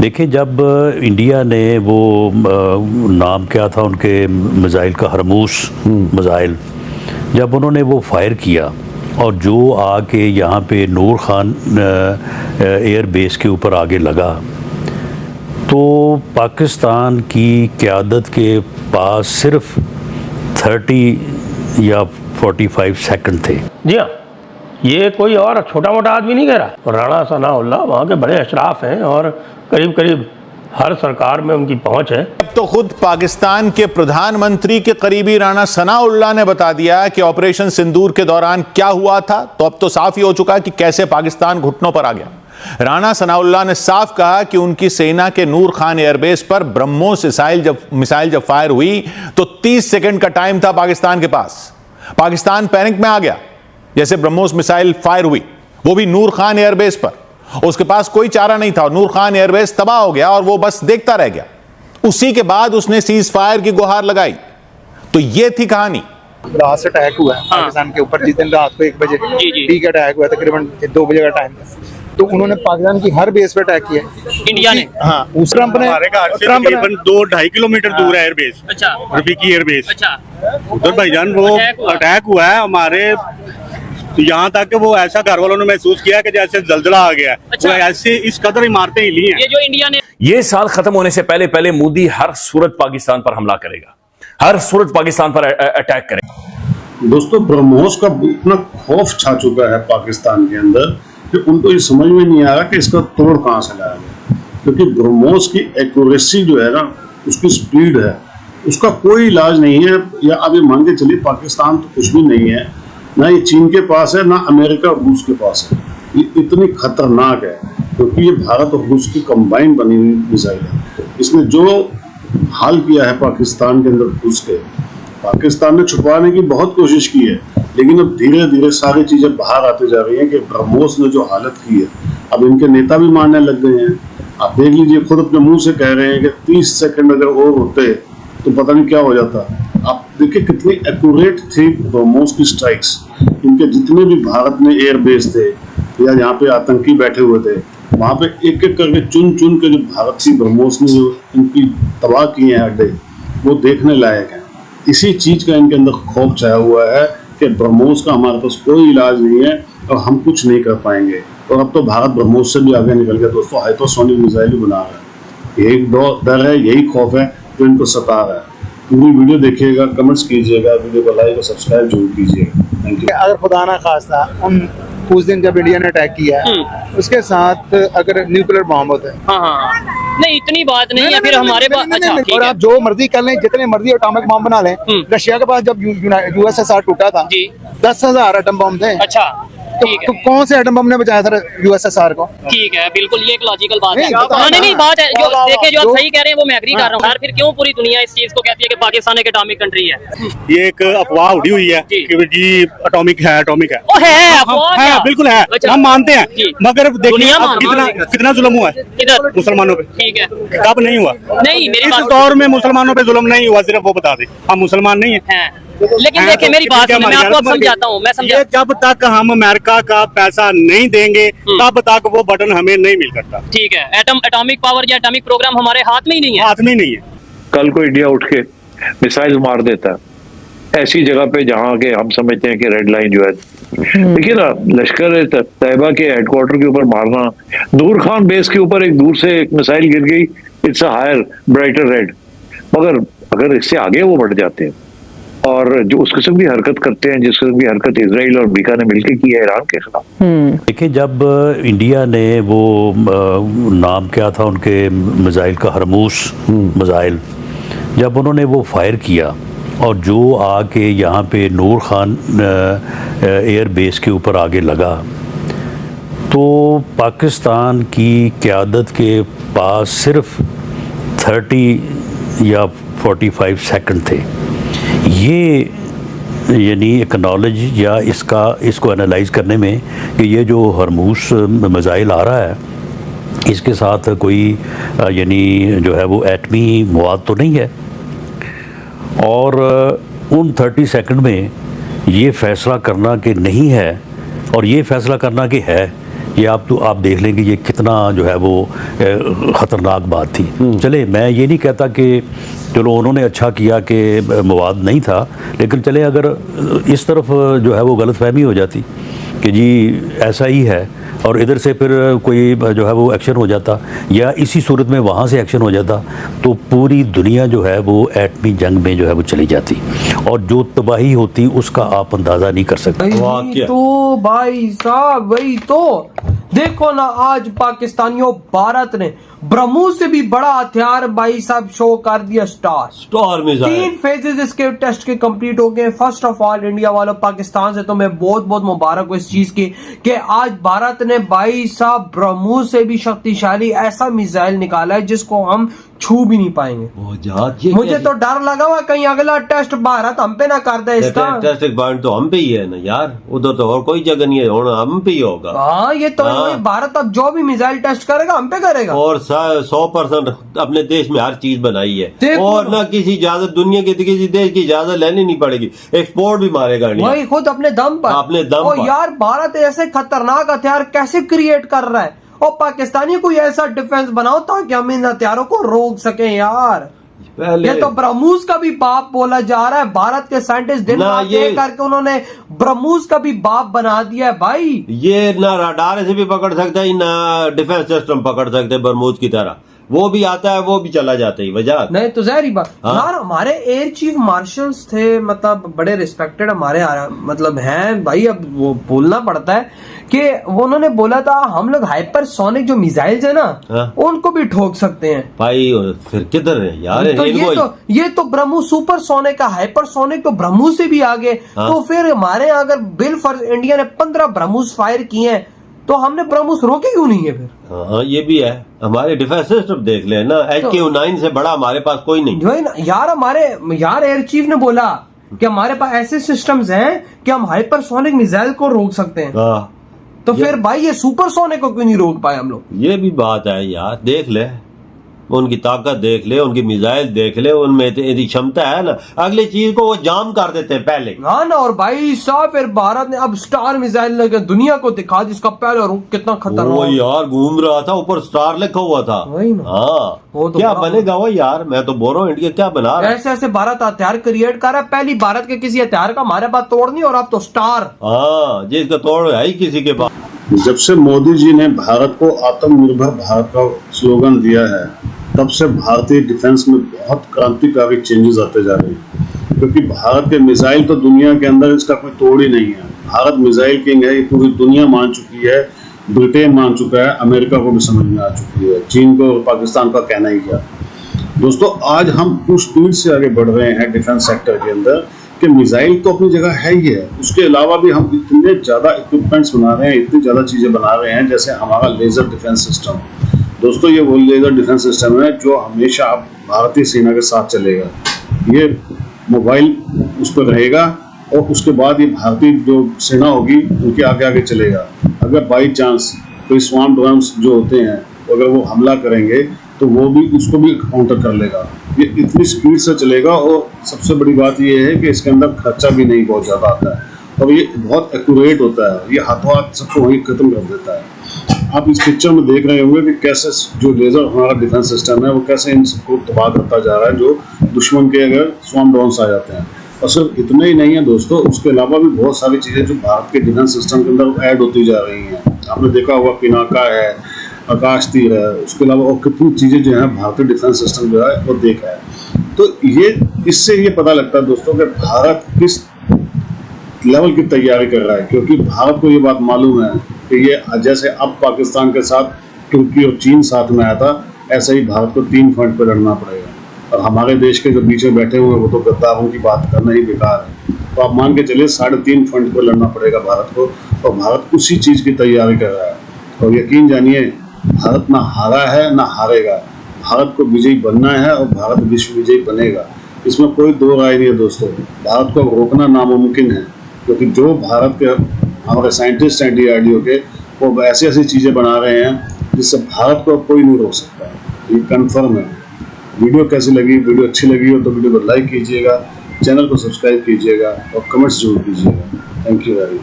देखिए, जब इंडिया ने वो नाम क्या था उनके मिज़ाइल का, हरमूस मिज़ाइल, जब उन्होंने वो फायर किया और जो आके यहाँ पे नूर खान एयर बेस के ऊपर आगे लगा, तो पाकिस्तान की क़यादत के पास सिर्फ 30 या 45 सेकंड थे। जी हाँ, ये कोई और छोटा मोटा आदमी नहीं कह रहा। राणा सनाउल्लाह वहाँ के बड़े अशराफ हैं और करीब करीब हर सरकार में उनकी पहुंच है। अब तो खुद पाकिस्तान के प्रधानमंत्री के करीबी राणा सनाउल्लाह ने बता दिया कि ऑपरेशन सिंदूर के दौरान क्या हुआ था, तो अब तो साफ ही हो चुका कि कैसे पाकिस्तान घुटनों पर आ गया। राणा सनाउल्लाह ने साफ कहा कि उनकी सेना के नूर खान एयरबेस पर ब्रह्मोस मिसाइल जब फायर हुई तो 30 सेकंड का टाइम था पाकिस्तान के पास। पाकिस्तान पैनिक में आ गया जैसे ब्रह्मोस मिसाइल फायर हुई, वो भी नूर खान एयरबेस पर। उसके पास कोई चारा नहीं था, नूर खान एयरबेस तबाह हो गया और वो बस देखता रह गया। उसी के बाद उसने सीज फायर की गुहार लगाई। तो ये थी कहानी। रात से अटैक हुआ है पाकिस्तान के ऊपर, जिस दिन रात को 1 बजे ठीक अटैक हुआ, तकरीबन 2 बजे का टाइम था। तो उन्होंने पाकिस्तान की हर बेस पे अटैक किया इंडिया ने। हाँ, उस ट्रंप ने तकरीबन 2-2.5 किलोमीटर दूर है एयरबेस। अच्छा, रफीकी एयरबेस। अच्छा, उधर भाईजान वो अटैक हुआ है हमारे, तो यहाँ तक कि वो ऐसा घर वालों ने महसूस किया कि जैसे जलजला आ गया। अच्छा। वो ऐसे इस कदर इमारतें हिली हैं। ये जो इंडिया ने ये साल खत्म होने से पहले पहले मोदी हर सूरत पाकिस्तान पर हमला करेगा, हर सूरत पाकिस्तान पर अटैक करेगा। दोस्तों, ब्रह्मोस का इतना खौफ छा चुका है पाकिस्तान के अंदर कि उनको ये समझ में नहीं आ रहा कि इसका तोड़ कहां से लाया गया। क्योंकि ब्रह्मोस की एक्यूरेसी जो है ना, उसकी स्पीड है, उसका कोई इलाज नहीं है। या अब ये मान के चलिए पाकिस्तान तो कुछ भी नहीं है, ना ये चीन के पास है, ना अमेरिका और रूस के पास है। ये इतनी खतरनाक है क्योंकि ये भारत और रूस की कंबाइन बनी हुई मिसाइल है। इसने जो हाल किया है पाकिस्तान के अंदर घुस के, पाकिस्तान ने छुपाने की बहुत कोशिश की है, लेकिन अब धीरे धीरे सारी चीजें बाहर आती जा रही हैं कि ब्रह्मोस ने जो हालत की है, अब इनके नेता भी मानने लग गए हैं। आप देख लीजिए, खुद अपने मुंह से कह रहे हैं कि 30 सेकंड अगर और होते तो पता नहीं क्या हो जाता। आप देखिए कितनी एक्यूरेट थी ब्रह्मोस की स्ट्राइक्स। इनके जितने भी भारत में एयर बेस थे या जहाँ पे आतंकी बैठे हुए थे, वहाँ पे एक एक करके चुन चुन के जो भारतीय ब्रह्मोस ने जो इनकी तबाह किए हैं अड्डे, वो देखने लायक है। इसी चीज का इनके अंदर खौफ छाया हुआ है कि ब्रह्मोस का हमारे पास कोई इलाज नहीं है और हम कुछ नहीं कर पाएंगे। और अब तो भारत ब्रह्मोस से भी आगे निकल गया दोस्तों, हाइपरसोनिक मिसाइल भी बना रहा है। यही डर है, यही खौफ है जो इनको सता रहा है। पूरी वीडियो देखिएगा, कमेंट्स कीजिएगा, वीडियो को लाइक और सब्सक्राइब जरूर कीजिएगा। Thank you. अगर खुदा ना खास्ता उस दिन जब इंडिया ने अटैक किया है, उसके साथ अगर न्यूक्लियर बॉम्ब होता है, हाँ, नहीं इतनी बात नहीं है। फिर हमारे पास अच्छा, और आप जो मर्जी कर लें, जितने मर्जी एटॉमिक बॉम्ब बना लें। रशिया के पास जब यूएसएसआर टूटा था, 10,000 एटम बॉम्ब थे। अच्छा, ठीक है। तो कौन से एटम बम ने बचाया था यूएसएसआर को? ठीक है, बिल्कुल ये एक लॉजिकल बात है। नहीं, नहीं बात है जो देखिए, जो आप सही कह रहे हैं वो मैं एग्री कर रहा हूँ। यार फिर क्यों पूरी दुनिया इस चीज को कहती है कि पाकिस्तान एक एटॉमिक कंट्री है? ये एक अफवाह उड़ी हुई है कि जी एटॉमिक है, एटॉमिक है। ओ है अफवाह क्या? बिल्कुल है, अच्छा। हम मानते हैं, मगर देखिए कितना जुल्म हुआ है किधर मुसलमानों पे। ठीक है, कब नहीं हुआ? नहीं मेरी इस बात दौर में मुसलमानों पे जुल्म नहीं हुआ, सिर्फ वो बता दे। हम मुसलमान नहीं है। लेकिन देखिए मेरी बात मैं आपको अब समझाता हूँ। मैं समझा, जब तक हम अमेरिका का पैसा नहीं देंगे तब तक वो बटन हमें नहीं मिल सकता। ठीक है, एटॉमिक पावर या एटॉमिक प्रोग्राम हमारे हाथ में ही नहीं है। हाथ में नहीं है। कल को इंडिया उठ के मिसाइल मार देता है ऐसी जगह पे जहाँ के हम समझते हैं कि रेड लाइन जो है, देखिए ना, लश्कर तैयबा के हेडक्वार्टर के ऊपर मारना, नूर खान बेस के ऊपर एक दूर से एक मिसाइल गिर गई, it's a higher brighter red. मगर अगर इससे आगे वो बढ़ जाते हैं और जो उस किस्म की हरकत करते हैं, जिस किस्म की हरकत इजराइल और अमेरिका ने मिलकर की है ईरान के खिलाफ। देखिए, जब इंडिया ने वो नाम क्या था उनके मिज़ाइल का, हरमूस मिज़ाइल, जब उन्होंने वो फायर किया और जो आके यहाँ पे नूर खान एयर बेस के ऊपर आगे लगा, तो पाकिस्तान की क़यादत के पास सिर्फ 30 या 45 सेकंड थे। ये यानी एक नॉलेज या इसको एनालाइज करने में कि ये जो हरमूस मिसाइल आ रहा है, इसके साथ कोई यानी जो है वो एटमी मवाद तो नहीं है। और उन 30 सेकंड में ये फैसला करना कि नहीं है और ये फैसला करना कि है, ये आप देख लेंगे ये कितना जो है वो ख़तरनाक बात थी। चले, मैं ये नहीं कहता कि चलो उन्होंने अच्छा किया कि मवाद नहीं था, लेकिन चले अगर इस तरफ जो है वो गलतफहमी हो जाती कि जी ऐसा ही है और इधर से फिर कोई जो है वो एक्शन हो जाता या इसी सूरत में वहाँ से एक्शन हो जाता, तो पूरी दुनिया जो है वो एटमी जंग में जो है वो चली जाती और जो तबाही होती उसका आप अंदाज़ा नहीं कर सकते। तो भाई साहब वही तो देखो ना, आज पाकिस्तानियों भारत ने ब्रह्मोस से भी बड़ा हथियार भाई साहब शो कर दिया, स्टार मिसाइल। 3 फेजेस इसके टेस्ट के कंप्लीट हो गए। फर्स्ट ऑफ ऑल इंडिया वालों, पाकिस्तान से तो मैं बहुत बहुत मुबारक हूँ इस चीज की कि आज भारत ने भाई साहब ब्रह्मोस से भी शक्तिशाली ऐसा मिसाइल निकाला है जिसको हम छू भी नहीं पाएंगे। मुझे तो डर लगा हुआ कहीं अगला टेस्ट भारत हम पे ना कर दे इसका। टेस्ट पॉइंट तो हम पे ही है ना यार, उधर तो और कोई जगह नहीं है, हम पे ही होगा। हाँ ये तो भारत अब जो भी मिसाइल टेस्ट करेगा हम पे करेगा और 100% अपने देश में हर चीज बनाई है और ना किसी इजाजत दुनिया के किसी देश की इजाजत लेनी नहीं पड़ेगी, एक्सपोर्ट भी मारेगा वही खुद अपने दम पर। यार भारत ऐसे खतरनाक हथियार कैसे क्रिएट कर रहा है और पाकिस्तानी कोई ऐसा डिफेंस बनाओ ताकि हम इन हथियारों को रोक सके यार। ये तो ब्रह्मोस का भी बाप बोला जा रहा है, भारत के साइंटिस्ट दिन रात एक करके उन्होंने ब्रह्मोस का भी बाप बना दिया है भाई। ये ना रडार से भी पकड़ सकता है ना डिफेंस सिस्टम पकड़ सकते हैं ब्रह्मोस की तरह, वो भी आता है वो भी चला जाता है वजह नहीं तो ज़ाहिर बात। यार हमारे एयर चीफ मार्शल्स थे, मतलब बड़े रिस्पेक्टेड हमारे मतलब हैं भाई, अब वो बोलना पड़ता है कि वो उन्होंने बोला था हम लोग हाइपरसोनिक जो मिसाइल्स है ना उनको भी ठोक सकते हैं भाई। फिर किधर है यार तो ये तो ब्रह्मोस सुपरसोनिक का, हाइपरसोनिक तो ब्रह्मोस से भी आगे। तो फिर हमारे यहाँ अगर बिलफर्ज इंडिया ने 15 ब्रह्मोस फायर किए हैं तो हमने ब्रह्मोस रोके क्यों नहीं है फिर? हाँ ये भी है, हमारे डिफेंस सिस्टम देख ले ना, HQ-9 से बड़ा हमारे पास कोई नहीं जो है ना यार। हमारे यार एयर चीफ ने बोला कि हमारे पास ऐसे सिस्टम्स हैं कि हम हाइपरसोनिक मिसाइल को रोक सकते हैं। तो फिर भाई ये सुपरसोनिक को क्यों नहीं रोक पाए हम लोग? ये भी बात है यार, देख ले उनकी ताकत देख ले, उनकी मिसाइल देख ले, उनमें इतनी क्षमता है ना, अगली चीज को वो जाम कर देते हैं पहले। हाँ ना, और भाई साहब फिर भारत ने अब स्टार मिसाइल दुनिया को दिखा जिसका पहले कितना खतरनाक वो यार घूम रहा था, ऊपर स्टार लिखा हुआ था। हाँ वो तो क्या बनेगा वो यार, मैं तो बोल रहा हूँ इंडिया क्या बना रहा है। ऐसे ऐसे भारत हथियार क्रिएट कर रहा है, पहली भारत के किसी हथियार का हमारे पास तोड़ नहीं और अब तो स्टार। हाँ जिसका तोड़ है ही किसी के पास। जब से मोदी जी ने भारत को आत्मनिर्भर भारत का स्लोगन दिया है तब से भारतीय डिफेंस में बहुत क्रांतिकारी चेंजेस आते जा रहे हैं, क्योंकि भारत के मिसाइल तो दुनिया के अंदर इसका कोई तोड़ ही नहीं है। भारत मिसाइल किंग है, ये पूरी दुनिया मान चुकी है, ब्रिटेन मान चुका है, अमेरिका को भी समझ में आ चुकी है, चीन को और पाकिस्तान का कहना ही क्या। दोस्तों आज हम उस स्पीड से आगे बढ़ रहे हैं डिफेंस सेक्टर के अंदर कि मिसाइल तो अपनी जगह है ही है, उसके अलावा भी हम इतने ज़्यादा इक्विपमेंट्स बना रहे हैं, इतनी ज़्यादा चीज़ें बना रहे हैं, जैसे हमारा लेज़र डिफेंस सिस्टम। दोस्तों ये वो लेज़र डिफेंस सिस्टम है जो हमेशा भारतीय सेना के साथ चलेगा। ये मोबाइल उस पर रहेगा और उसके बाद ये भारतीय जो सेना होगी उनके आगे आगे चलेगा। अगर बाई चांस कोई स्वाम ड्रोन्स जो होते हैं अगर वो हमला करेंगे तो वो भी उसको भी काउंटर कर लेगा। ये इतनी स्पीड से चलेगा और सबसे बड़ी बात ये है कि इसके अंदर खर्चा भी नहीं बहुत ज़्यादा आता है और ये बहुत एक्यूरेट होता है, ये हाथों हाथ सबको वहीं खत्म कर देता है। आप इस पिक्चर में देख रहे होंगे कि कैसे जो लेज़र हमारा डिफेंस सिस्टम है वो कैसे इन सबको तबाह करता जा रहा है जो दुश्मन के अगर स्वाम ड्रोन्स आ जाते हैं। और सिर्फ इतना ही नहीं है दोस्तों, उसके अलावा भी बहुत सारी चीज़ें जो भारत के डिफेंस सिस्टम के अंदर ऐड होती जा रही हैं। आपने देखा होगा पिनाका है, आकाश तीर है, उसके अलावा और कितनी चीज़ें जो है भारतीय डिफेंस सिस्टम जो है वो देखा है। तो ये इससे ये पता लगता है दोस्तों कि भारत किस लेवल की तैयारी कर रहा है, क्योंकि भारत को ये बात मालूम है कि ये जैसे अब पाकिस्तान के साथ तुर्की और चीन साथ में आया था, ऐसे ही भारत को 3 फ्रंट पर लड़ना पड़ेगा। और हमारे देश के जो बीच में बैठे हुए हैं वो तो गद्दारों की बात करना ही बेकार है। तो आप मान के चलिए 3.5 फ्रंट पर लड़ना पड़ेगा भारत को, और भारत उसी चीज़ की तैयारी कर रहा है। और यकीन जानिए भारत ना हारा है ना हारेगा, भारत को विजयी बनना है और भारत विश्व विजयी बनेगा, इसमें कोई दो राय नहीं है दोस्तों। भारत को रोकना नामुमकिन है, क्योंकि जो भारत के हमारे साइंटिस्ट हैं DRDO के, वो ऐसी ऐसी चीज़ें बना रहे हैं जिससे भारत को कोई नहीं रोक सकता, ये कन्फर्म है। वीडियो कैसी लगी? वीडियो अच्छी लगी हो तो वीडियो को लाइक कीजिएगा, चैनल को सब्सक्राइब कीजिएगा और कमेंट्स जरूर कीजिएगा। Thank you very much.